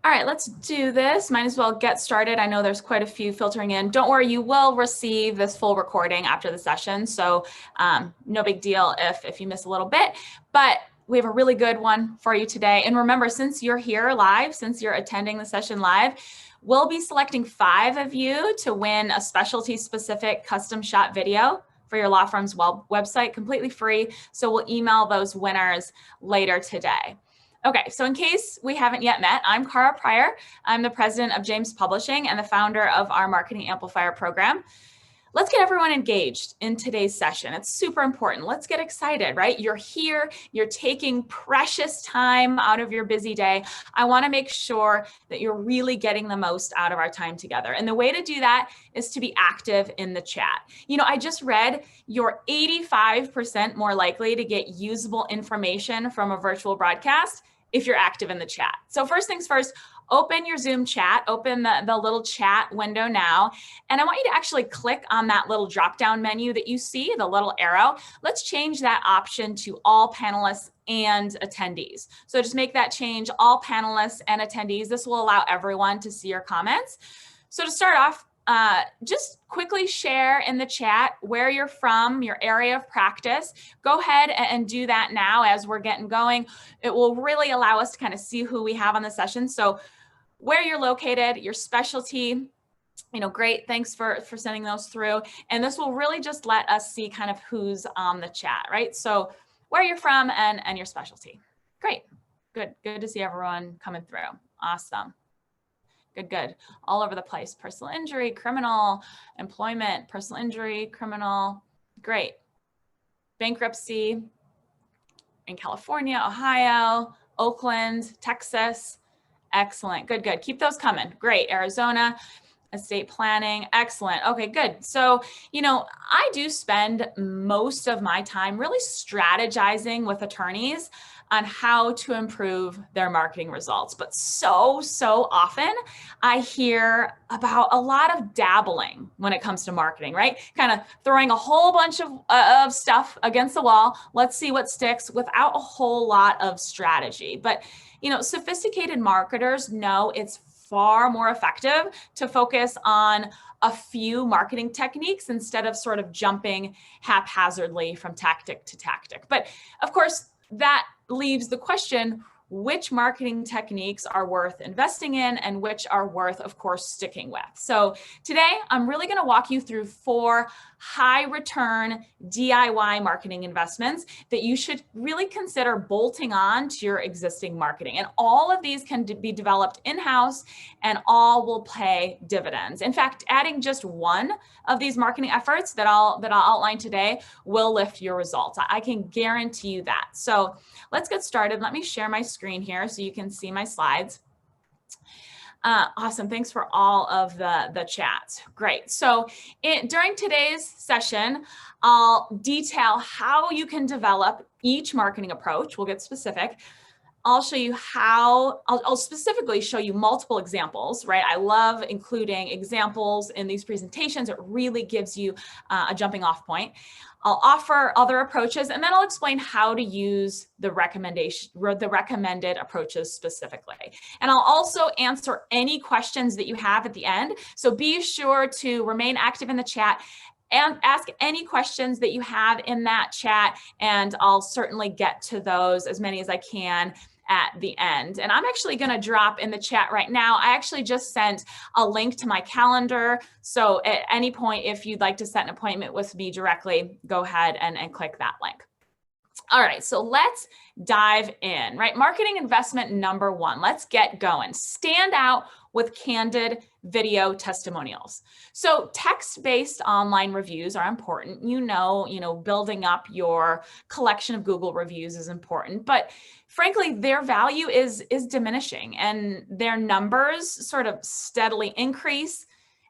All right, let's do this. Might as well get started. I know there's quite a few filtering in. Don't worry, you will receive this full recording after the session. So no big deal if you miss a little bit, but we have a really good one for you today. And remember, since you're here live, since you're attending the session live, we'll be selecting 5 of you to win a specialty specific custom shot video for your law firm's website, completely free. So we'll email those winners later today. Okay, so in case we haven't yet met, I'm Cara Pryor. I'm the president of James Publishing and the founder of our Marketing Amplifier program. Let's get everyone engaged in today's session. It's super important. Let's get excited, right? You're here, you're taking precious time out of your busy day. I want to make sure that you're really getting the most out of our time together. And the way to do that is to be active in the chat. You know, I just read you're 85% more likely to get usable information from a virtual broadcast if you're active in the chat. So first things first, open your Zoom chat, open the little chat window now. And I want you to actually click on that little drop-down menu that you see, the little arrow. Let's change that option to all panelists and attendees. So just make that change, all panelists and attendees. This will allow everyone to see your comments. So to start off, just quickly share in the chat where you're from, your area of practice. Go ahead and do that now as we're getting going. It will really allow us to kind of see who we have on the session. So where you're located, your specialty, you know, great. Thanks for sending those through. And this will really just let us see kind of who's on the chat, right? So where you're from and your specialty. Great. Good to see everyone coming through. Awesome. Good. All over the place. Personal injury, criminal, employment, personal injury, criminal. Great. Bankruptcy in California, Ohio, Oakland, Texas. Excellent. Good. Keep those coming. Great. Arizona, estate planning. Excellent. Okay, good. So, you know, I do spend most of my time really strategizing with attorneys on how to improve their marketing results. But so often I hear about a lot of dabbling when it comes to marketing, right? Kind of throwing a whole bunch of stuff against the wall. Let's see what sticks without a whole lot of strategy. But, you know, sophisticated marketers know it's far more effective to focus on a few marketing techniques instead of sort of jumping haphazardly from tactic to tactic. But of course, that leaves the question, which marketing techniques are worth investing in and which are worth, of course, sticking with. So today, I'm really going to walk you through 4 high return DIY marketing investments that you should really consider bolting on to your existing marketing. And all of these can be developed in-house and all will pay dividends. In fact, adding just one of these marketing efforts that I'll outline today will lift your results. I can guarantee you that. So let's get started. Let me share my screen here so you can see my slides. Awesome. Thanks for all of the chats. Great. So during today's session, I'll detail how you can develop each marketing approach. We'll get specific. I'll show you how, I'll specifically show you multiple examples, right? I love including examples in these presentations. It really gives you a jumping off point. I'll offer other approaches, and then I'll explain how to use the recommended approaches specifically. And I'll also answer any questions that you have at the end. So be sure to remain active in the chat and ask any questions that you have in that chat, and I'll certainly get to those, as many as I can, at the end. And I'm actually going to drop in the chat right now. I actually just sent a link to my calendar. So at any point, if you'd like to set an appointment with me directly, go ahead and click that link. All right, so let's dive in, right? Marketing investment number 1. Let's get going. Stand out with candid video testimonials. So text-based online reviews are important. You know, building up your collection of Google reviews is important, but frankly, their value is diminishing and their numbers sort of steadily increase.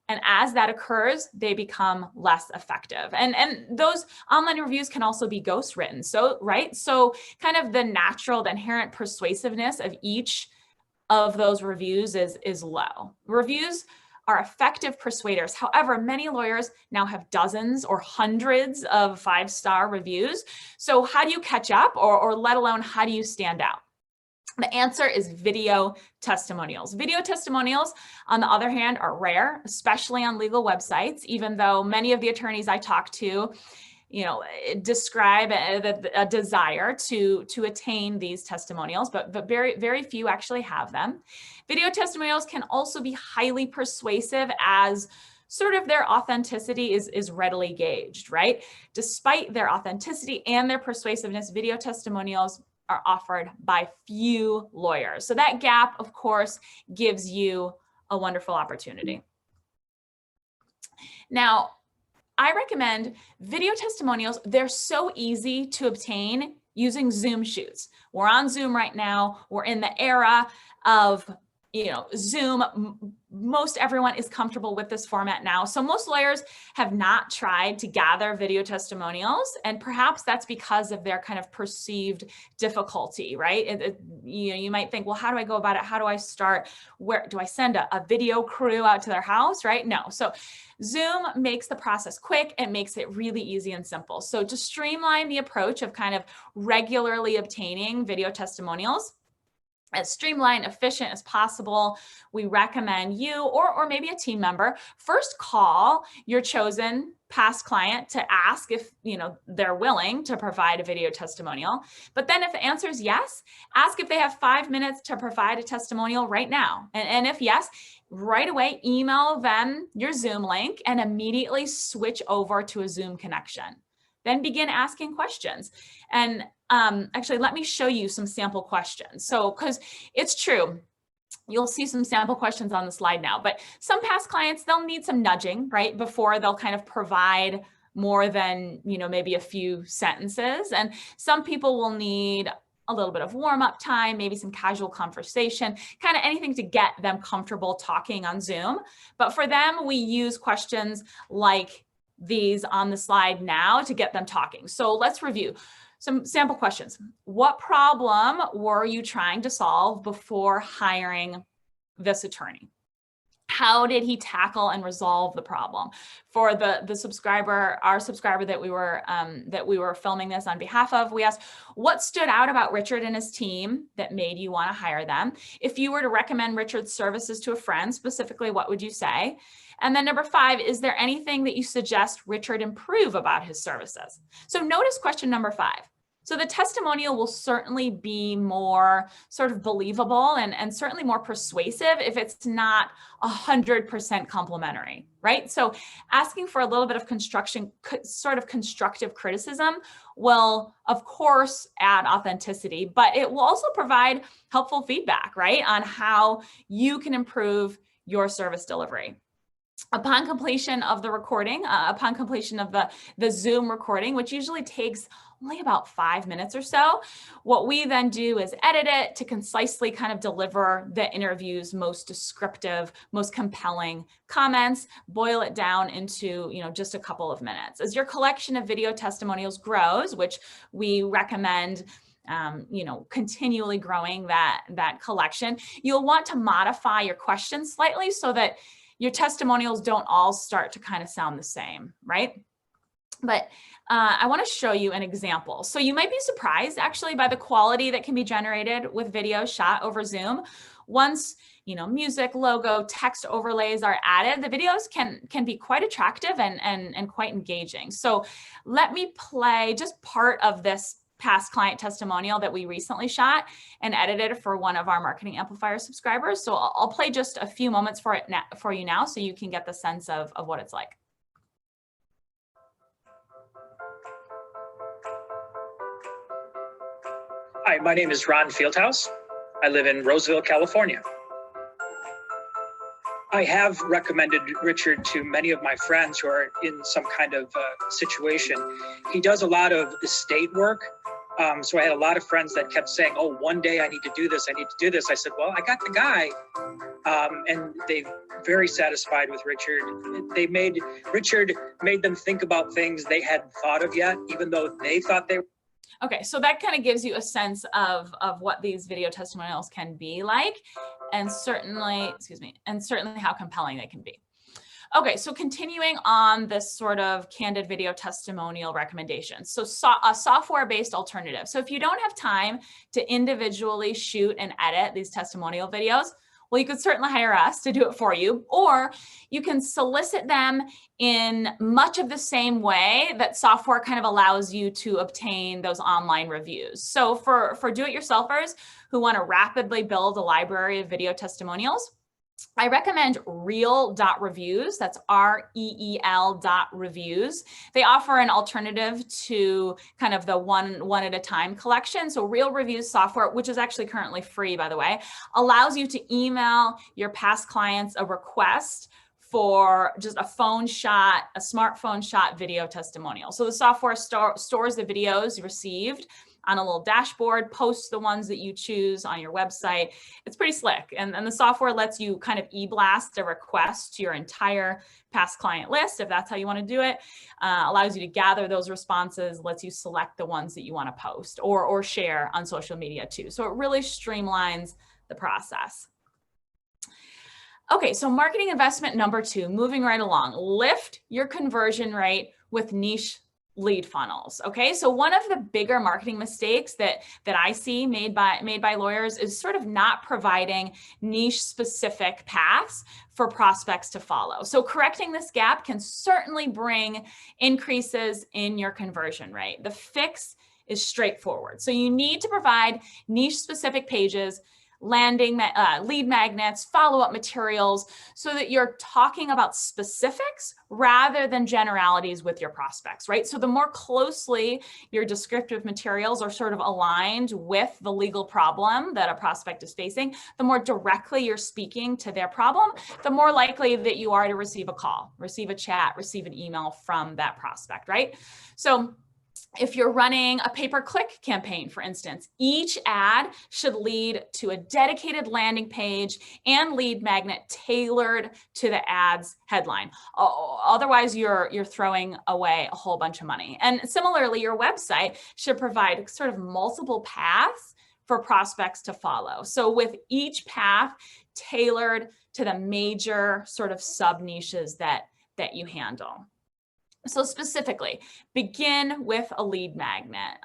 And as that occurs, they become less effective. And those online reviews can also be ghostwritten. So, right? So kind of the inherent persuasiveness of each of those reviews is low. Reviews are effective persuaders. However, many lawyers now have dozens or hundreds of 5-star reviews. So how do you catch up, or let alone how do you stand out? The answer is video testimonials. Video testimonials, on the other hand, are rare, especially on legal websites, even though many of the attorneys I talk to, describe a desire to attain these testimonials, but very, very few actually have them. Video testimonials can also be highly persuasive as sort of their authenticity is readily gauged, right? Despite their authenticity and their persuasiveness, video testimonials are offered by few lawyers. So that gap, of course, gives you a wonderful opportunity. Now, I recommend video testimonials. They're so easy to obtain using Zoom shoots. We're on Zoom right now. We're in the era of Zoom. Most everyone is comfortable with this format now. So most lawyers have not tried to gather video testimonials, and perhaps that's because of their kind of perceived difficulty, right? You might think, well, how do I go about it? How do I start? Where do I send a video crew out to their house, right? No. So Zoom makes the process quick and makes it really easy and simple. So to streamline the approach of kind of regularly obtaining video testimonials, as streamlined, efficient as possible, we recommend you or maybe a team member first call your chosen past client to ask if they're willing to provide a video testimonial. But then if the answer is yes, ask if they have 5 minutes to provide a testimonial right now. And if yes, right away, email them your Zoom link and immediately switch over to a Zoom connection. Then begin asking questions. And actually, let me show you some sample questions. So, because it's true, you'll see some sample questions on the slide now, but some past clients, they'll need some nudging, right? Before they'll kind of provide more than, maybe a few sentences. And some people will need a little bit of warm-up time, maybe some casual conversation, kind of anything to get them comfortable talking on Zoom. But for them, we use questions like these on the slide now to get them talking. So let's review some sample questions. What problem were you trying to solve before hiring this attorney? How did he tackle and resolve the problem? For the subscriber, our subscriber that we were filming this on behalf of, we asked, what stood out about Richard and his team that made you want to hire them? If you were to recommend Richard's services to a friend, specifically, what would you say? And then number 5, is there anything that you suggest Richard improve about his services? So notice question number 5. So the testimonial will certainly be more sort of believable and certainly more persuasive if it's not 100% complimentary, right? So asking for a little bit of constructive criticism will, of course, add authenticity, but it will also provide helpful feedback, right, on how you can improve your service delivery. Upon completion of the recording, upon completion of the Zoom recording, which usually takes only about 5 minutes or so, what we then do is edit it to concisely kind of deliver the interview's most descriptive, most compelling comments, boil it down into just a couple of minutes. As your collection of video testimonials grows, which we recommend continually growing that collection, you'll want to modify your questions slightly so that your testimonials don't all start to kind of sound the same, right? But I want to show you an example. So you might be surprised actually by the quality that can be generated with video shot over Zoom. Once music, logo, text overlays are added, the videos can be quite attractive and quite engaging. So let me play just part of this past client testimonial that we recently shot and edited for one of our Marketing Amplifier subscribers. So I'll play just a few moments for you now so you can get the sense of what it's like. Hi, my name is Ron Fieldhouse. I live in Roseville, California. I have recommended Richard to many of my friends who are in some kind of situation. He does a lot of estate work. So I had a lot of friends that kept saying, oh, one day I need to do this, I need to do this. I said, well, I got the guy. And they're very satisfied with Richard. Richard made them think about things they hadn't thought of yet, even though they thought they were. Okay, so that kind of gives you a sense of what these video testimonials can be like, and certainly how compelling they can be. Okay, so continuing on this sort of candid video testimonial recommendations. So a software-based alternative. So if you don't have time to individually shoot and edit these testimonial videos, well, you could certainly hire us to do it for you, or you can solicit them in much of the same way that software kind of allows you to obtain those online reviews. So for do-it-yourselfers who want to rapidly build a library of video testimonials, I recommend reel.reviews. That's REEL.reviews. They offer an alternative to kind of the one at a time collection. So Reel Reviews software, which is actually currently free, by the way, allows you to email your past clients a request for just a phone shot, a smartphone shot video testimonial. So the software stores the videos received on a little dashboard, posts the ones that you choose on your website. It's pretty slick. And the software lets you kind of e-blast a request to your entire past client list, if that's how you want to do it. Allows you to gather those responses, lets you select the ones that you want to post or share on social media too. So it really streamlines the process. Okay, so marketing investment number 2, moving right along, lift your conversion rate with niche lead funnels. Okay, so one of the bigger marketing mistakes that I see made by lawyers is sort of not providing niche specific paths for prospects to follow. So correcting this gap can certainly bring increases in your conversion rate. The fix is straightforward. So you need to provide niche specific pages, lead magnets, follow-up materials, so that you're talking about specifics rather than generalities with your prospects, right? So the more closely your descriptive materials are sort of aligned with the legal problem that a prospect is facing, the more directly you're speaking to their problem, the more likely that you are to receive a call, receive a chat, receive an email from that prospect, right? So if you're running a pay-per-click campaign, for instance, each ad should lead to a dedicated landing page and lead magnet tailored to the ad's headline. Otherwise, you're throwing away a whole bunch of money. And similarly, your website should provide sort of multiple paths for prospects to follow. So with each path tailored to the major sort of sub-niches that you handle. So specifically, begin with a lead magnet.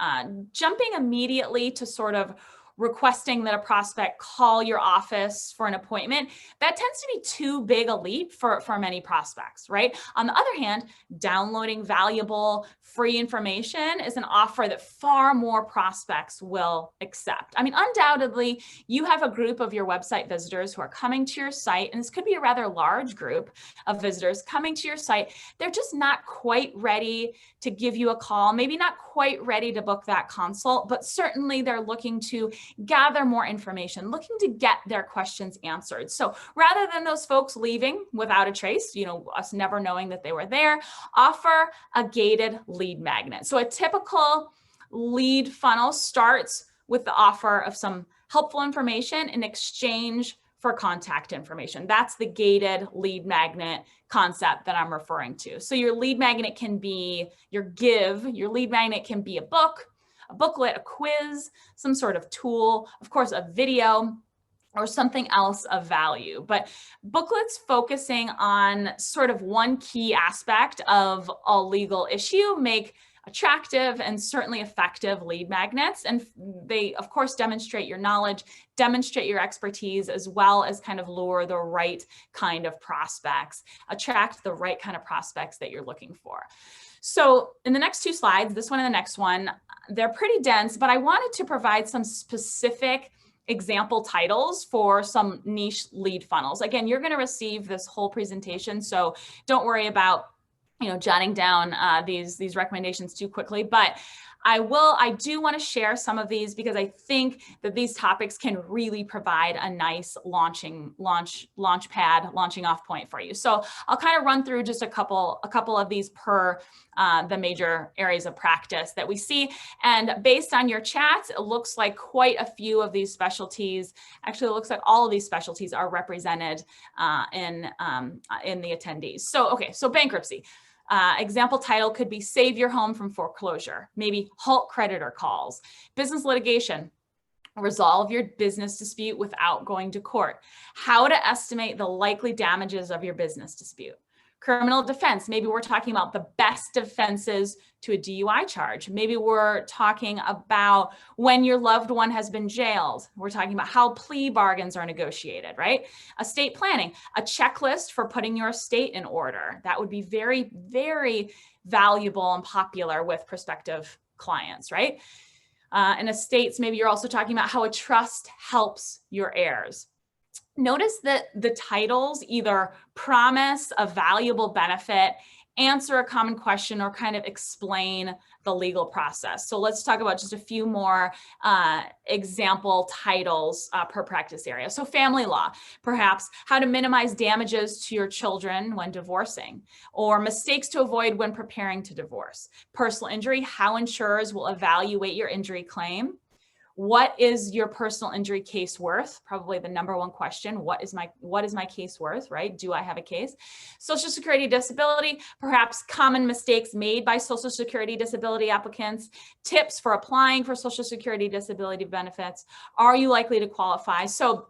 Jumping immediately to sort of requesting that a prospect call your office for an appointment, that tends to be too big a leap for many prospects, right? On the other hand, downloading valuable free information is an offer that far more prospects will accept. I mean, undoubtedly, you have a group of your website visitors who are coming to your site, and this could be a rather large group of visitors coming to your site. They're just not quite ready to give you a call, maybe not quite ready to book that consult, but certainly they're looking to gather more information, looking to get their questions answered. So rather than those folks leaving without a trace, us never knowing that they were there, offer a gated lead magnet. So a typical lead funnel starts with the offer of some helpful information in exchange for contact information. That's the gated lead magnet concept that I'm referring to. So your lead magnet can be your lead magnet can be a book, a booklet, a quiz, some sort of tool, of course, a video, or something else of value. But booklets focusing on sort of one key aspect of a legal issue make attractive and certainly effective lead magnets. And they, of course, demonstrate your knowledge, demonstrate your expertise, as well as kind of lure the right kind of prospects, attract the right kind of prospects that you're looking for. So in the next 2 slides, this one and the next one, they're pretty dense, but I wanted to provide some specific example titles for some niche lead funnels. Again, you're going to receive this whole presentation, so don't worry about jotting down these recommendations too quickly, but I do want to share some of these because I think that these topics can really provide a nice launch off point for you. So I'll kind of run through just a couple of these per the major areas of practice that we see. And based on your chats, it looks like quite a few of these specialties, actually it looks like all of these specialties are represented in the attendees. So, okay, so bankruptcy. Example title could be Save Your Home from Foreclosure, maybe Halt Creditor Calls. Business litigation, resolve your business dispute without going to court. How to estimate the likely damages of your business dispute. Criminal defense, maybe we're talking about the best defenses to a DUI charge. Maybe we're talking about when your loved one has been jailed. We're talking about how plea bargains are negotiated, right? Estate planning, a checklist for putting your estate in order. That would be very, very valuable and popular with prospective clients, right? In estates, maybe you're also talking about how a trust helps your heirs. Notice that the titles either promise a valuable benefit, answer a common question, or kind of explain the legal process. So let's talk about just a few more example titles per practice area. So family law, perhaps how to minimize damages to your children when divorcing, or mistakes to avoid when preparing to divorce. Personal injury, how insurers will evaluate your injury claim. What is your personal injury case worth? Probably the number one question. What is my case worth, right? Do I have a case? Social Security disability, perhaps common mistakes made by Social Security disability applicants, tips for applying for Social Security disability benefits. Are you likely to qualify? So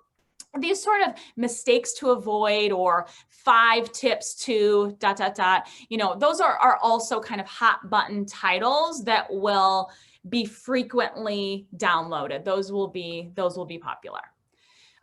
these sort of mistakes to avoid, or 5 tips to ... those are also kind of hot button titles that will be frequently downloaded. Those will be popular.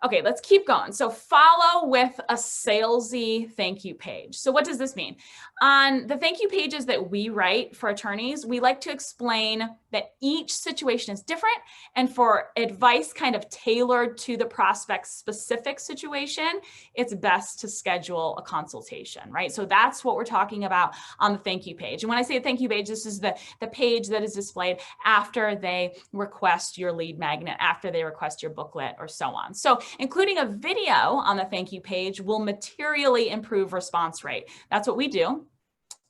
Okay, let's keep going. So follow with a salesy thank you page. So what does this mean? On the thank you pages that we write for attorneys, we like to explain that each situation is different, and for advice kind of tailored to the prospect's specific situation, it's best to schedule a consultation, right? So that's what we're talking about on the thank you page. And when I say thank you page, this is the page that is displayed after they request your lead magnet, after they request your booklet, or so on. So including a video on the thank you page will materially improve response rate. That's what we do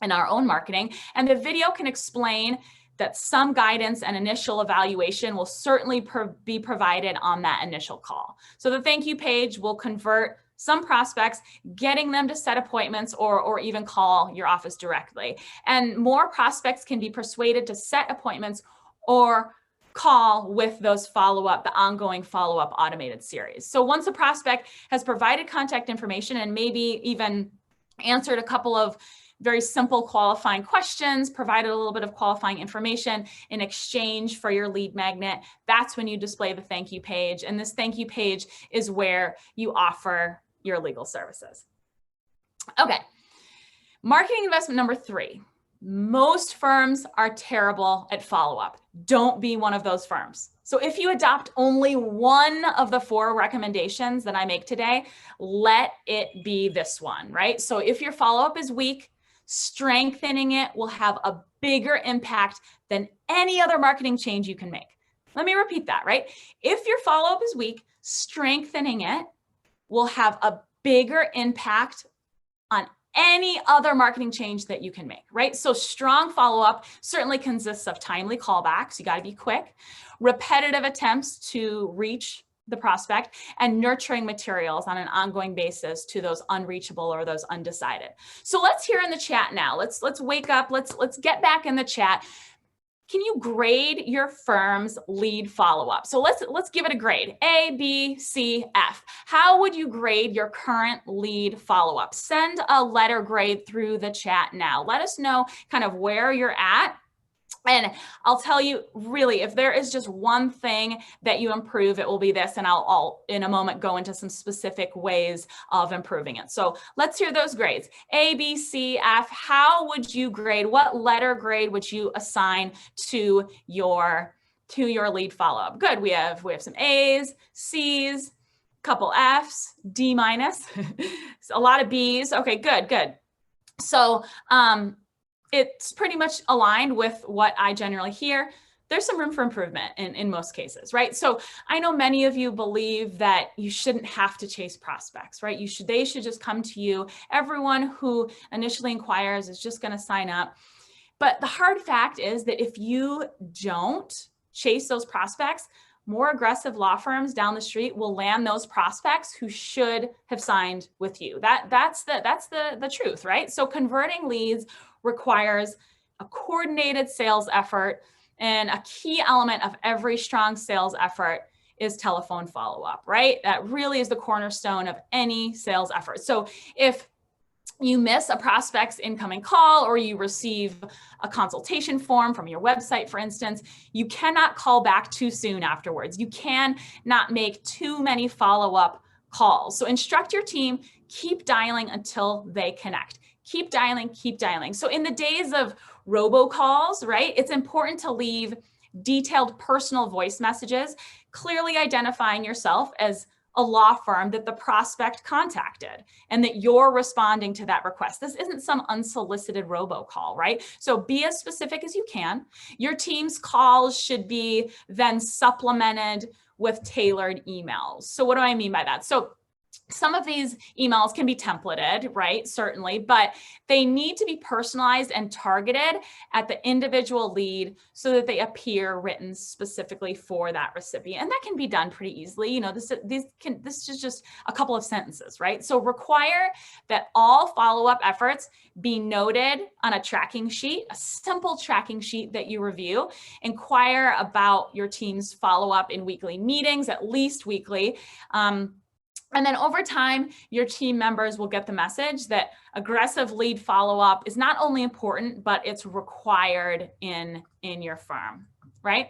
in our own marketing. And the video can explain that some guidance and initial evaluation will certainly be provided on that initial call. So the thank you page will convert some prospects, getting them to set appointments or even call your office directly. And more prospects can be persuaded to set appointments or call with those the ongoing follow-up automated series. So once a prospect has provided contact information and maybe even answered a couple of very simple qualifying questions, provided a little bit of qualifying information in exchange for your lead magnet, that's when you display the thank you page. And this thank you page is where you offer your legal services. Okay, marketing investment number 3. Most firms are terrible at follow-up. Don't be one of those firms. So if you adopt only one of the 4 recommendations that I make today, let it be this one, right? So if your follow-up is weak, strengthening it will have a bigger impact than any other marketing change you can make. Let me repeat that, right? If your follow-up is weak, strengthening it will have a bigger impact on any other marketing change that you can make, right? So strong follow-up certainly consists of timely callbacks. You got to be quick, repetitive attempts to reach the prospect, and nurturing materials on an ongoing basis to those unreachable or those undecided. So let's hear in the chat now. Let's wake up. Let's get back in the chat. Can you grade your firm's lead follow-up? So let's give it a grade, A, B, C, F. How would you grade your current lead follow-up? Send a letter grade through the chat now. Let us know kind of where you're at. And I'll tell you, really, if there is just one thing that you improve, it will be this. And I'll in a moment go into some specific ways of improving it. So let's hear those grades. A, B, C, F. How would you grade? What letter grade would you assign to your lead follow-up? Good. We have some A's, C's, couple F's, D minus, a lot of B's. Okay, good. So, it's pretty much aligned with what I generally hear. There's some room for improvement in most cases, right? So I know many of you believe that you shouldn't have to chase prospects, right? They should just come to you. Everyone who initially inquires is just going to sign up. But the hard fact is that if you don't chase those prospects, more aggressive law firms down the street will land those prospects who should have signed with you. That's the truth, right? So converting leads requires a coordinated sales effort, and a key element of every strong sales effort is telephone follow-up, right? That really is the cornerstone of any sales effort. So if you miss a prospect's incoming call, or you receive a consultation form from your website, for instance, you cannot call back too soon afterwards. You can not make too many follow-up calls. So instruct your team, keep dialing until they connect. Keep dialing, keep dialing. So in the days of robocalls, right, it's important to leave detailed personal voice messages, clearly identifying yourself as a law firm that the prospect contacted and that you're responding to that request. This isn't some unsolicited robocall, right? So be as specific as you can. Your team's calls should be then supplemented with tailored emails. So what do I mean by that? So some of these emails can be templated, right? Certainly, but they need to be personalized and targeted at the individual lead so that they appear written specifically for that recipient. And that can be done pretty easily. You know, this is just a couple of sentences, right? So require that all follow-up efforts be noted on a tracking sheet, a simple tracking sheet that you review. Inquire about your team's follow-up in weekly meetings, at least weekly. And then over time, your team members will get the message that aggressive lead follow-up is not only important, but it's required in your firm, right?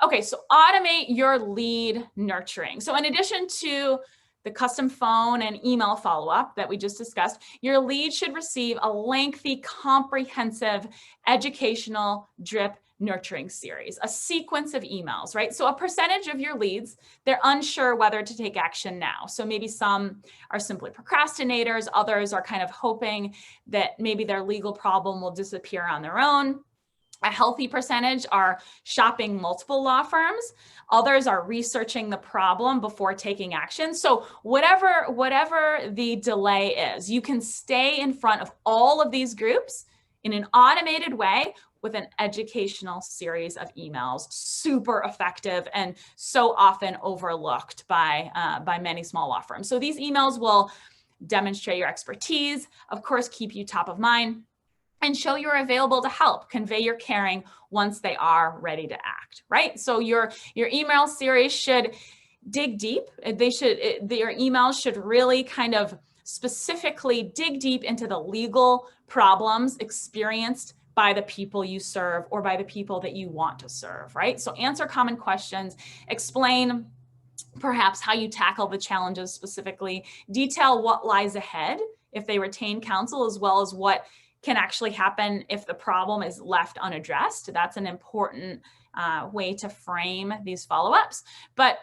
Okay, so automate your lead nurturing. So in addition to the custom phone and email follow-up that we just discussed, your lead should receive a lengthy, comprehensive, educational drip nurturing series, a sequence of emails, right? So a percentage of your leads, they're unsure whether to take action now. So maybe some are simply procrastinators, others are kind of hoping that maybe their legal problem will disappear on their own. A healthy percentage are shopping multiple law firms. Others are researching the problem before taking action. So whatever the delay is, you can stay in front of all of these groups in an automated way with an educational series of emails. Super effective and so often overlooked by many small law firms. So these emails will demonstrate your expertise, of course, keep you top of mind, and show you're available to help, convey your caring once they are ready to act, right? So your email series should dig deep. Your emails should really kind of specifically dig deep into the legal problems experienced by the people you serve or by the people that you want to serve, right? So answer common questions, explain perhaps how you tackle the challenges specifically, detail what lies ahead if they retain counsel, as well as what can actually happen if the problem is left unaddressed. That's an important way to frame these follow-ups. But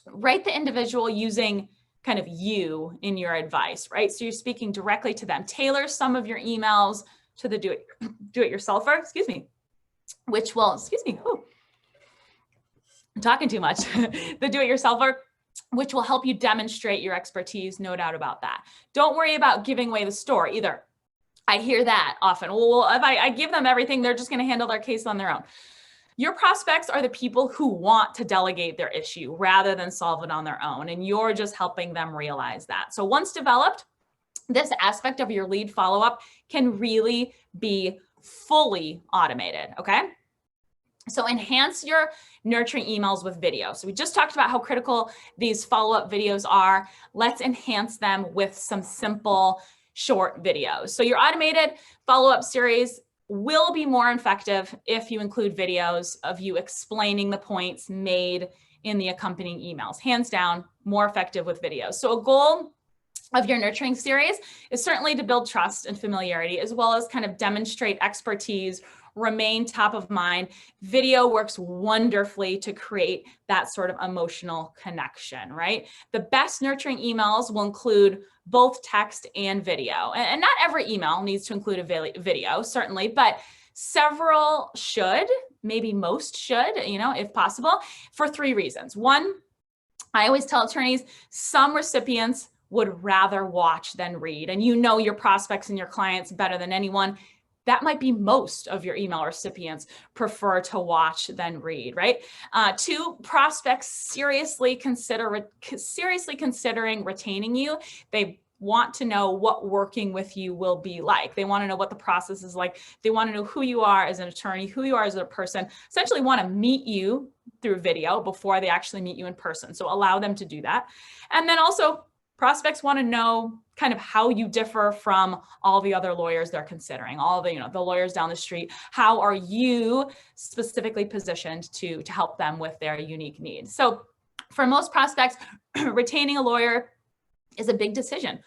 write the individual using kind of you in your advice, right? So you're speaking directly to them. Tailor some of your emails to the do-it-yourselfer, which will, I'm talking too much, the do-it-yourselfer, which will help you demonstrate your expertise, no doubt about that. Don't worry about giving away the store either. I hear that often. Well, if I give them everything, they're just going to handle their case on their own. Your prospects are the people who want to delegate their issue rather than solve it on their own, and you're just helping them realize that. So once developed, this aspect of your lead follow-up can really be fully automated, okay? So enhance your nurturing emails with video. So we just talked about how critical these follow-up videos are. Let's enhance them with some simple, short videos. So your automated follow-up series will be more effective if you include videos of you explaining the points made in the accompanying emails. Hands down, more effective with videos. So a goal of your nurturing series is certainly to build trust and familiarity, as well as kind of demonstrate expertise, remain top of mind. Video works wonderfully to create that sort of emotional connection, right? The best nurturing emails will include both text and video. And not every email needs to include a video, certainly, but several should, maybe most should, if possible, for 3 reasons. One, I always tell attorneys, some recipients would rather watch than read. And you know your prospects and your clients better than anyone. That might be most of your email recipients prefer to watch than read, right? 2, prospects seriously considering retaining you. They want to know what working with you will be like. They want to know what the process is like. They want to know who you are as an attorney, who you are as a person, essentially want to meet you through video before they actually meet you in person. So allow them to do that. And then also, prospects want to know kind of how you differ from all the other lawyers they're considering, all the, the lawyers down the street. How are you specifically positioned to help them with their unique needs? So for most prospects, retaining a lawyer is a big decision,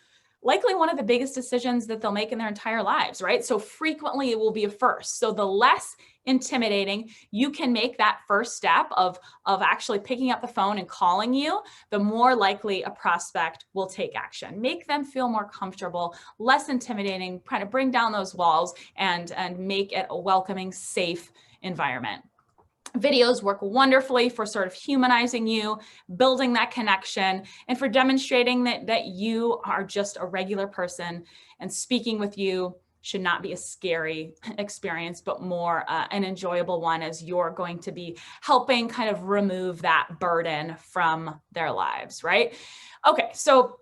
likely one of the biggest decisions that they'll make in their entire lives, right? So frequently it will be a first. So the less intimidating you can make that first step of actually picking up the phone and calling you, the more likely a prospect will take action. Make them feel more comfortable, less intimidating, kind of bring down those walls and make it a welcoming, safe environment. Videos work wonderfully for sort of humanizing you, building that connection, and for demonstrating that you are just a regular person, and speaking with you should not be a scary experience, but more an enjoyable one, as you're going to be helping kind of remove that burden from their lives, right? Okay, so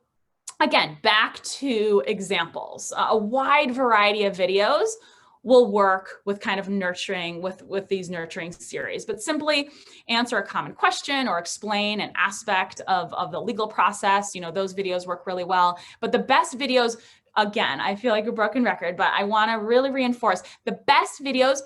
again, back to examples. A wide variety of videos will work with kind of nurturing, with these nurturing series, but simply answer a common question or explain an aspect of the legal process. Those videos work really well. But the best videos, again, I feel like a broken record, but I want to really reinforce, the best videos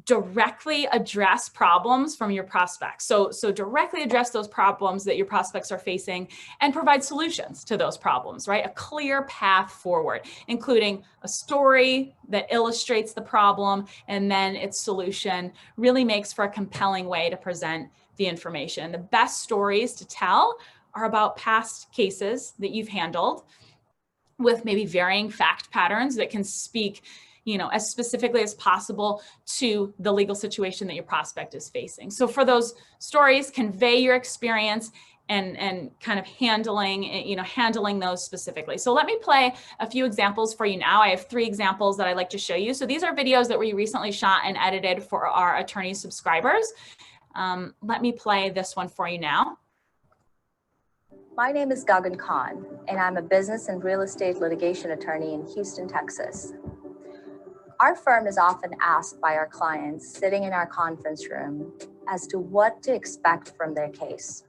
directly address problems from your prospects. So directly address those problems that your prospects are facing and provide solutions to those problems, right? A clear path forward, including a story that illustrates the problem, and then its solution really makes for a compelling way to present the information. The best stories to tell are about past cases that you've handled with maybe varying fact patterns that can speak, as specifically as possible to the legal situation that your prospect is facing. So for those stories, convey your experience and kind of handling those specifically. So let me play a few examples for you now. I have 3 examples that I'd like to show you. So these are videos that we recently shot and edited for our attorney subscribers. Let me play this one for you now. My name is Gagan Khan, and I'm a business and real estate litigation attorney in Houston, Texas. Our firm is often asked by our clients sitting in our conference room as to what to expect from their case.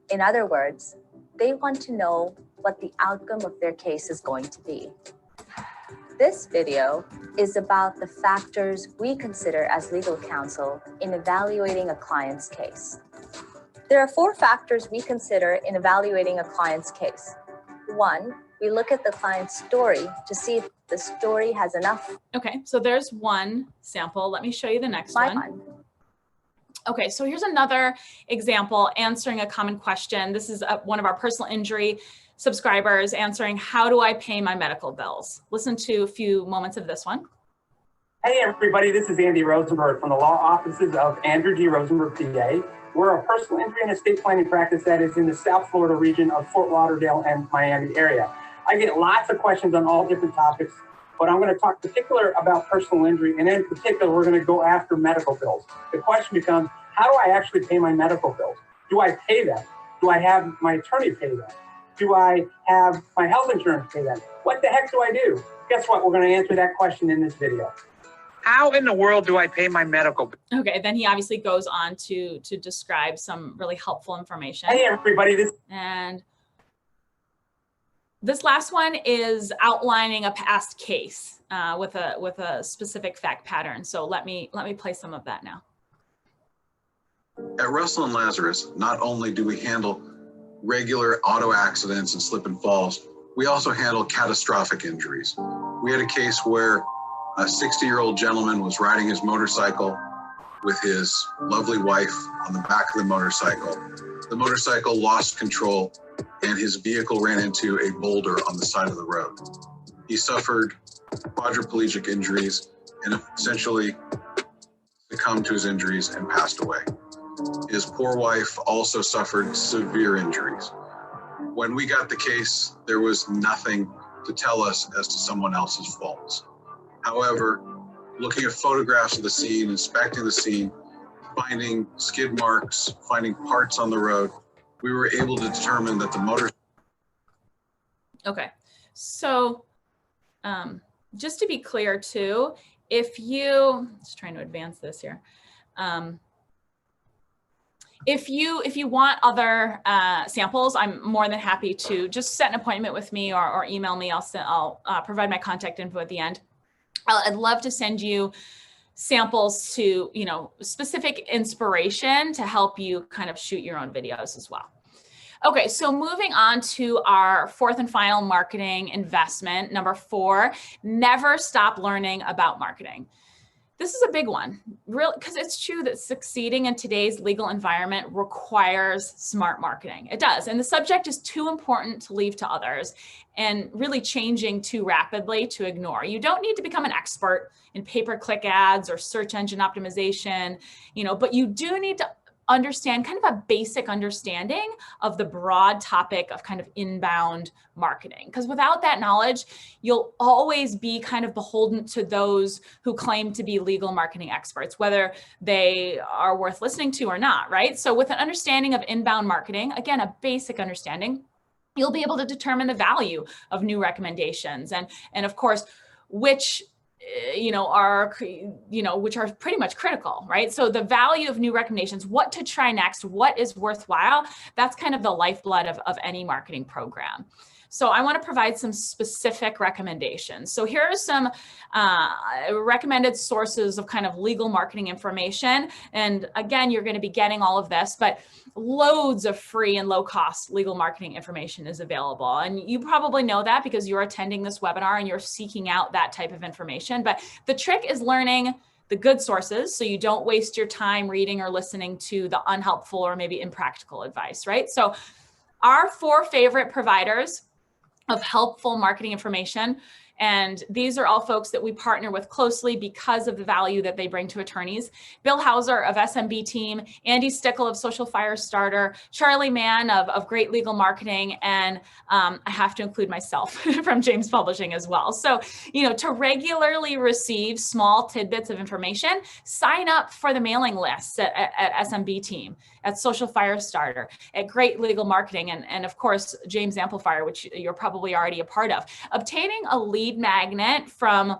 In other words, they want to know what the outcome of their case is going to be. This video is about the factors we consider as legal counsel in evaluating a client's case. There are 4 factors we consider in evaluating a client's case. 1, we look at the client's story to see if the story has enough. Okay, so there's one sample. Let me show you the next one. Okay, so here's another example answering a common question. This is one of our personal injury subscribers answering, how do I pay my medical bills? Listen to a few moments of this one. Hey everybody, this is Andy Rosenberg from the law offices of Andrew G. Rosenberg, PA. We're a personal injury and estate planning practice that is in the South Florida region of Fort Lauderdale and Miami area. I get lots of questions on all different topics, but I'm going to talk particular about personal injury, and in particular, we're going to go after medical bills. The question becomes, how do I actually pay my medical bills? Do I pay them? Do I have my attorney pay them? Do I have my health insurance pay them? What the heck do I do? Guess what? We're going to answer that question in this video. How in the world do I pay my medical bill? Okay, then he obviously goes on to describe some really helpful information. Hey everybody, And this last one is outlining a past case with a specific fact pattern. So let me play some of that now. At Russell and Lazarus, not only do we handle regular auto accidents and slip and falls, we also handle catastrophic injuries. We had a case where a 60-year-old gentleman was riding his motorcycle with his lovely wife on the back of the motorcycle. The motorcycle lost control and his vehicle ran into a boulder on the side of the road. He suffered quadriplegic injuries and essentially succumbed to his injuries and passed away. His poor wife also suffered severe injuries. When we got the case, there was nothing to tell us as to someone else's faults. However, looking at photographs of the scene, inspecting the scene, finding skid marks, finding parts on the road, we were able to determine that the motor. Okay, so just to be clear too, if you, just trying to advance this here. If you want other samples, I'm more than happy to just set an appointment with me or email me. I'll provide my contact info at the end. I'd love to send you samples to, specific inspiration to help you kind of shoot your own videos as well. Okay, so moving on to our fourth and final marketing investment, number 4, never stop learning about marketing. This is a big one, really, because it's true that succeeding in today's legal environment requires smart marketing. It does, and the subject is too important to leave to others and really changing too rapidly to ignore. You don't need to become an expert in pay-per-click ads or search engine optimization, but you do need to understand kind of a basic understanding of the broad topic of kind of inbound marketing. Because without that knowledge, you'll always be kind of beholden to those who claim to be legal marketing experts, whether they are worth listening to or not, right? So with an understanding of inbound marketing, again, a basic understanding, you'll be able to determine the value of new recommendations and of course, which are pretty much critical, right? So the value of new recommendations, what to try next, what is worthwhile, that's kind of the lifeblood of any marketing program. So I want to provide some specific recommendations. So here are some recommended sources of kind of legal marketing information. And again, you're going to be getting all of this, but loads of free and low cost legal marketing information is available. And you probably know that because you're attending this webinar and you're seeking out that type of information. But the trick is learning the good sources so you don't waste your time reading or listening to the unhelpful or maybe impractical advice, right? So our 4 favorite providers of helpful marketing information. And these are all folks that we partner with closely because of the value that they bring to attorneys. Bill Hauser of SMB Team, Andy Stickle of Social Firestarter, Charlie Mann of Great Legal Marketing, and I have to include myself from James Publishing as well. So, to regularly receive small tidbits of information, sign up for the mailing lists at SMB Team, at Social Firestarter, at Great Legal Marketing, and of course, James Amplifier, which you're probably already a part of. Obtaining a lead magnet from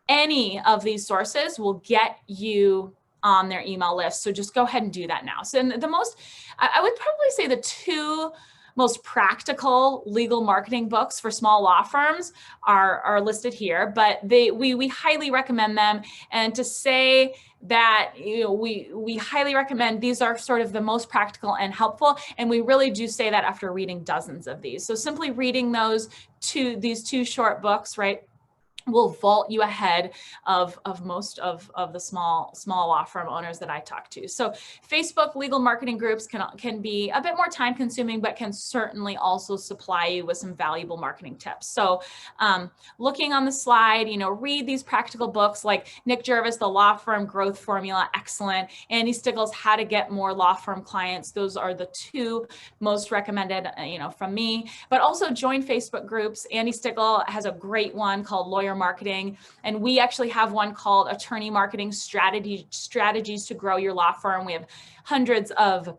any of these sources will get you on their email list. So just go ahead and do that now. So I would probably say the 2 most practical legal marketing books for small law firms are listed here, but we highly recommend them. And to say that we highly recommend, these are sort of the most practical and helpful, and we really do say that after reading dozens of these. So simply reading these 2 short books, right, will vault you ahead of most of the small law firm owners that I talk to. So Facebook legal marketing groups can be a bit more time consuming, but can certainly also supply you with some valuable marketing tips. So looking on the slide, read these practical books like Nick Jervis, The Law Firm Growth Formula, excellent. Andy Stickle's How to Get More Law Firm Clients. Those are the 2 most recommended, from me, but also join Facebook groups. Andy Stickle has a great one called Lawyer Marketing, and we actually have one called Attorney Marketing Strategies to Grow Your Law Firm. We have hundreds of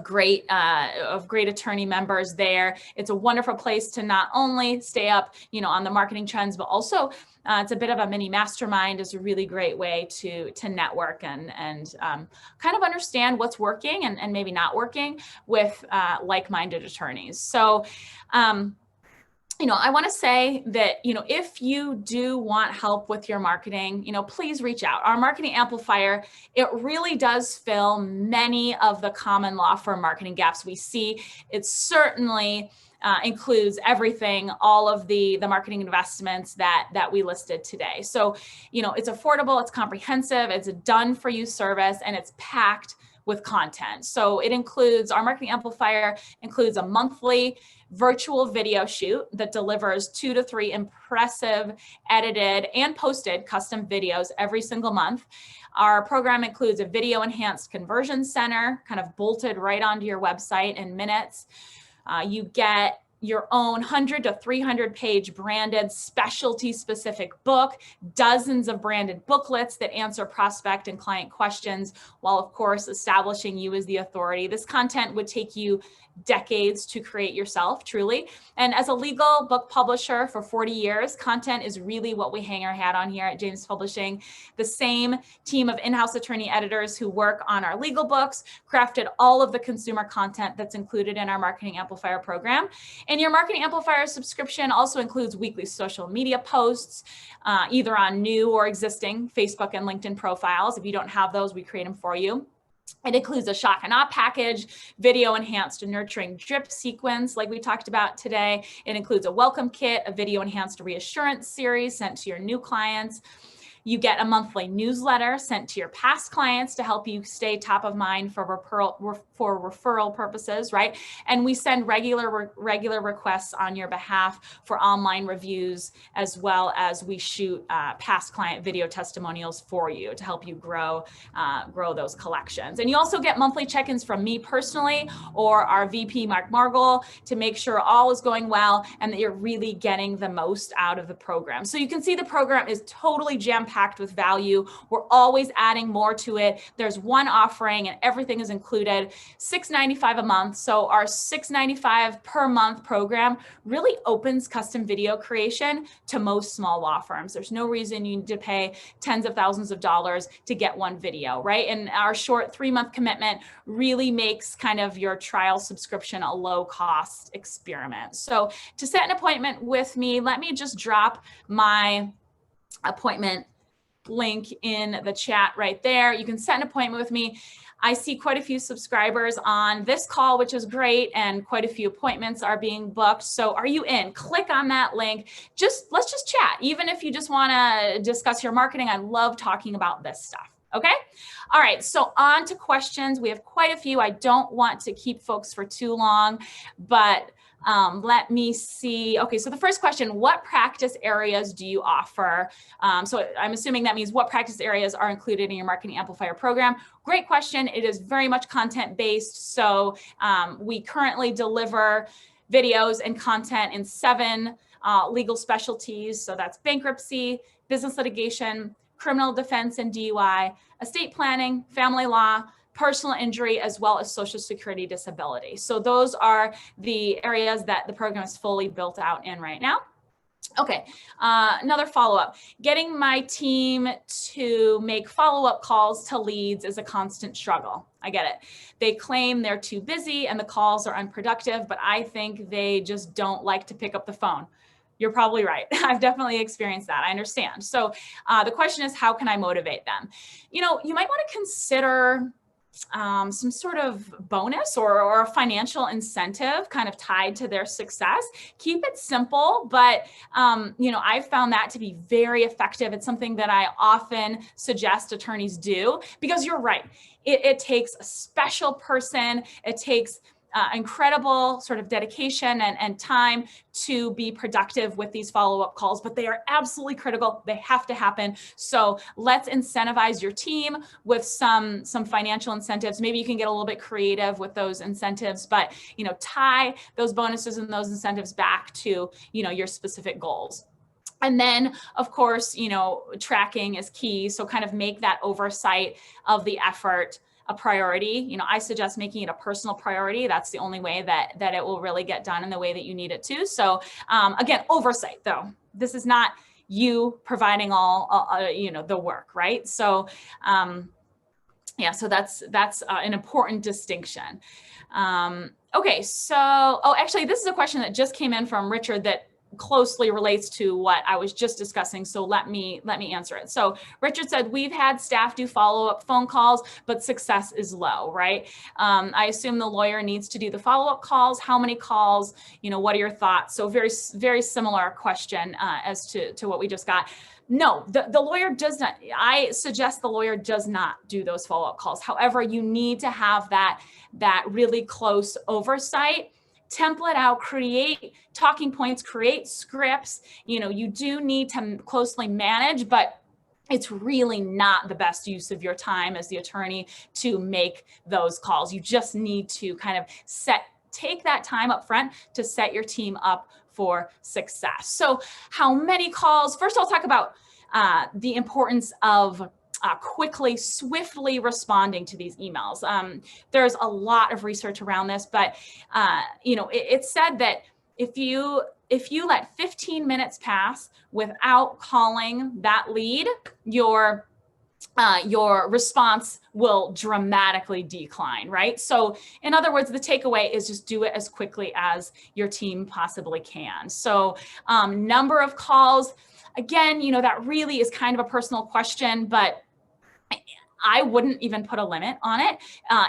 great attorney members there. It's a wonderful place to not only stay up, on the marketing trends, but also it's a bit of a mini mastermind. Is a really great way to network and kind of understand what's working and maybe not working with like-minded attorneys. So I want to say that, if you do want help with your marketing, please reach out. Our marketing amplifier, it really does fill many of the common law firm marketing gaps we see. It certainly includes everything, all of the marketing investments that we listed today. So, it's affordable, it's comprehensive, it's a done for you service, and it's packed with content. So it includes, our marketing amplifier includes a monthly virtual video shoot that delivers 2 to 3 impressive edited and posted custom videos every single month. Our program includes a video enhanced conversion center kind of bolted right onto your website in minutes. You get your own 100 to 300 page branded specialty specific book, dozens of branded booklets that answer prospect and client questions, while of course establishing you as the authority. This content would take you decades to create yourself, truly. And as a legal book publisher for 40 years, content is really what we hang our hat on here at James Publishing. The same team of in-house attorney editors who work on our legal books crafted all of the consumer content that's included in our Marketing Amplifier program. And your Marketing Amplifier subscription also includes weekly social media posts, either on new or existing Facebook and LinkedIn profiles. If you don't have those, we create them for you. It includes a shock and awe package, video enhanced nurturing drip sequence like we talked about today. It includes a welcome kit, a video enhanced reassurance series sent to your new clients. You get a monthly newsletter sent to your past clients to help you stay top of mind for referral purposes, right? And we send regular requests on your behalf for online reviews, as well as we shoot past client video testimonials for you to help you grow those collections. And you also get monthly check-ins from me personally or our VP, Mark Margol, to make sure all is going well and that you're really getting the most out of the program. So you can see the program is totally jam-packed with value. We're always adding more to it. There's one offering and everything is included, $6.95 a month. So our $6.95 per month program really opens custom video creation to most small law firms. There's no reason you need to pay tens of thousands of dollars to get one video, right? And our short 3-month commitment really makes kind of your trial subscription a low cost experiment. So to set an appointment with me, let me just drop my appointment link in the chat right there. You can set an appointment with me. I see quite a few subscribers on this call, which is great, and quite a few appointments are being booked. So are you in? Click on that link. Let's just chat. Even if you just want to discuss your marketing, I love talking about this stuff. Okay. All right. So on to questions. We have quite a few. I don't want to keep folks for too long, but let me see. Okay, so the first question, what practice areas do you offer? So I'm assuming that means what practice areas are included in your Marketing Amplifier program. Great question. It is very much content-based. So we currently deliver videos and content in 7 legal specialties. So that's bankruptcy, business litigation, criminal defense and DUI, estate planning, family law, personal injury, as well as Social Security disability. So those are the areas that the program is fully built out in right now. Okay, another follow-up. Getting my team to make follow-up calls to leads is a constant struggle. I get it. They claim they're too busy and the calls are unproductive, but I think they just don't like to pick up the phone. You're probably right. I've definitely experienced that. I understand. So the question is, how can I motivate them? You know, you might want to consider some sort of bonus or a financial incentive kind of tied to their success. Keep it simple, but you know, I've found that to be very effective. It's something that I often suggest attorneys do, because you're right. It takes a special person. It takes incredible sort of dedication and time to be productive with these follow-up calls, but they are absolutely critical. They have to happen. So let's incentivize your team with some financial incentives. Maybe you can get a little bit creative with those incentives, but you know, tie those bonuses and those incentives back to, you know, your specific goals. And then, of course, you know, tracking is key. So kind of make that oversight of the effort a priority. You know, I suggest making it a personal priority. That's the only way that it will really get done in the way that you need it to. So again, oversight though. This is not you providing all, you know, the work, right? So yeah, so that's an important distinction. Okay, so, oh, actually, this is a question that just came in from Richard that closely relates to what I was just discussing. So let me answer it. So Richard said, we've had staff do follow-up phone calls, but success is low, right? I assume the lawyer needs to do the follow-up calls. How many calls? You know, what are your thoughts? So very, very similar question as to what we just got. No, the lawyer does not. I suggest the lawyer does not do those follow-up calls. However, you need to have that really close oversight. Template out, create talking points, create scripts. You know, you do need to closely manage, but it's really not the best use of your time as the attorney to make those calls. You just need to kind of set take that time up front to set your team up for success. So how many calls? First, I'll talk about the importance of quickly, swiftly responding to these emails. There's a lot of research around this, but it's said that if you let 15 minutes pass without calling that lead, your response will dramatically decline, right? So in other words, the takeaway is just do it as quickly as your team possibly can. So number of calls, again, that really is kind of a personal question, but I wouldn't even put a limit on it.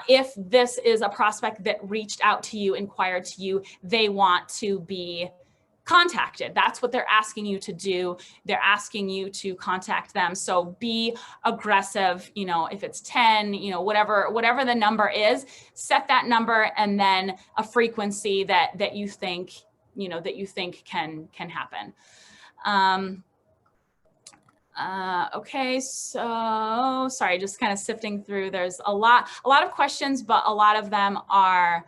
If this is a prospect that reached out to you, inquired to you, they want to be contacted. That's what they're asking you to do. They're asking you to contact them. So be aggressive, if it's 10, whatever the number is, set that number and then a frequency that you think, can happen. Okay, so sorry, just kind of sifting through. There's a lot of questions, but a lot of them are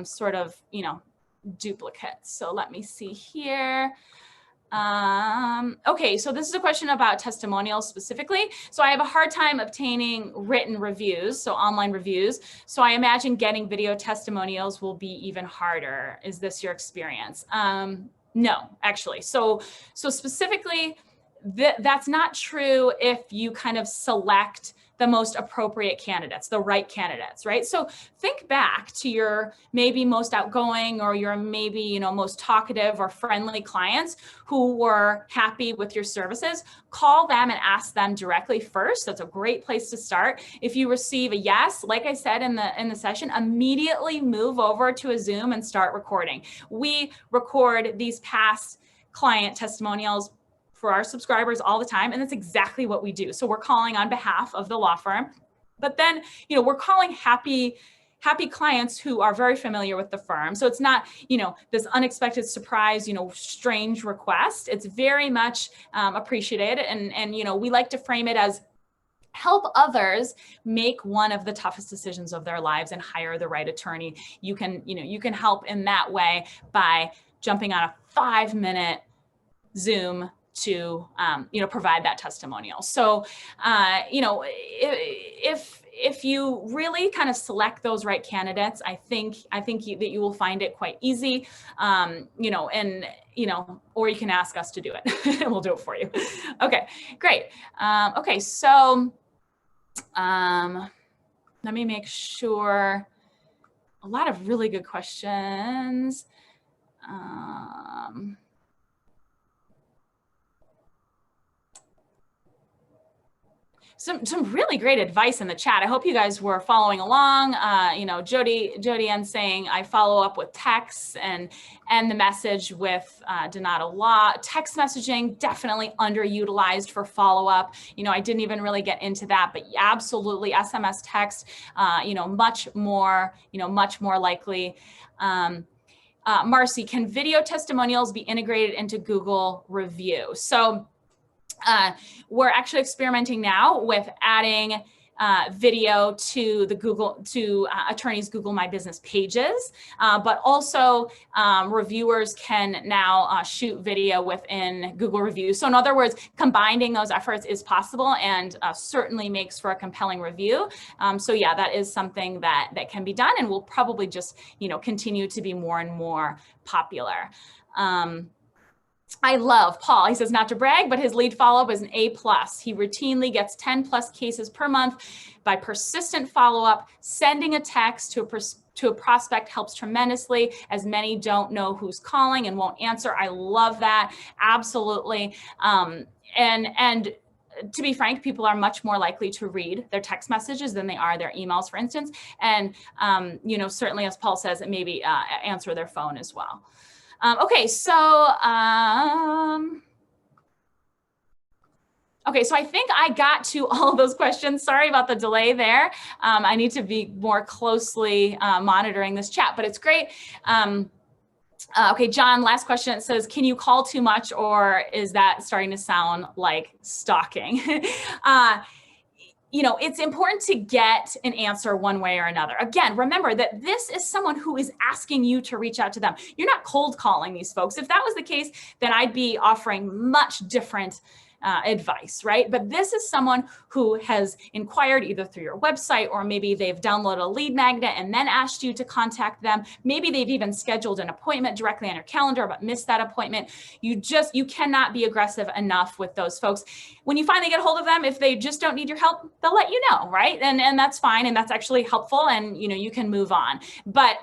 sort of, duplicates. So let me see here. Okay, so this is a question about testimonials specifically. So I have a hard time obtaining written reviews, so online reviews. So I imagine getting video testimonials will be even harder. Is this your experience? No, actually. So specifically, that's not true if you kind of select the most appropriate candidates, the right candidates, right? So think back to your maybe most outgoing or your maybe, most talkative or friendly clients who were happy with your services. Call them and ask them directly first. That's a great place to start. If you receive a yes, like I said in the session, immediately move over to a Zoom and start recording. We record these past client testimonials for our subscribers all the time. And that's exactly what we do. So we're calling on behalf of the law firm, but then, we're calling happy clients who are very familiar with the firm. So it's not, this unexpected surprise, strange request. It's very much appreciated. And, we like to frame it as help others make one of the toughest decisions of their lives and hire the right attorney. You can help in that way by jumping on a 5-minute Zoom to provide that testimonial. So if you really kind of select those right candidates, I think that you will find it quite easy, or you can ask us to do it and we'll do it for you. Okay, great. Okay, so let me make sure. A lot of really good questions. Some really great advice in the chat. I hope you guys were following along. Jody N saying I follow up with texts and the message with Donato Law. Text messaging definitely underutilized for follow-up. I didn't even really get into that, but absolutely SMS text. Much more likely. Marcy, can video testimonials be integrated into Google Review? So we're actually experimenting now with adding video to attorneys' Google My Business pages, but also reviewers can now shoot video within Google Reviews. So in other words, combining those efforts is possible and certainly makes for a compelling review. So yeah, that is something that can be done and will probably just continue to be more and more popular. I love Paul. He says, not to brag, but his lead follow-up is an A+. He routinely gets 10+ cases per month by persistent follow-up. Sending a text to a prospect helps tremendously, as many don't know who's calling and won't answer. I love that. Absolutely. And to be frank, people are much more likely to read their text messages than they are their emails, for instance. And, certainly, as Paul says, maybe answer their phone as well. Okay, so I think I got to all of those questions. Sorry about the delay there. I need to be more closely monitoring this chat, but it's great. Okay, John, last question. It says, can you call too much, or is that starting to sound like stalking? you know, it's important to get an answer one way or another. Again, remember that this is someone who is asking you to reach out to them. You're not cold calling these folks. If that was the case, then I'd be offering much different advice, right? But this is someone who has inquired either through your website, or maybe they've downloaded a lead magnet and then asked you to contact them. Maybe they've even scheduled an appointment directly on your calendar, but missed that appointment. You cannot be aggressive enough with those folks. When you finally get a hold of them, if they just don't need your help, they'll let you know, right? And that's fine. And that's actually helpful. And, you know, you can move on. But,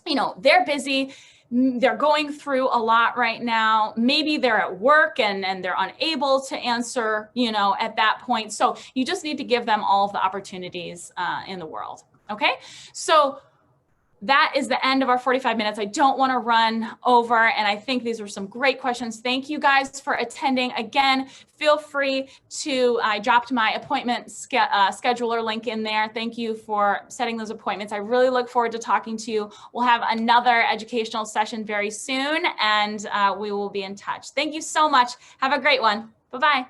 you know, they're busy. They're going through a lot right now. Maybe they're at work and they're unable to answer, you know, at that point. So you just need to give them all of the opportunities in the world. Okay. So that is the end of our 45 minutes. I don't want to run over, and I think these were some great questions. Thank you guys for attending. Again, feel free to, I dropped my appointment scheduler link in there. Thank you for setting those appointments. I really look forward to talking to you. We'll have another educational session very soon, and we will be in touch. Thank you so much. Have a great one. Bye-bye.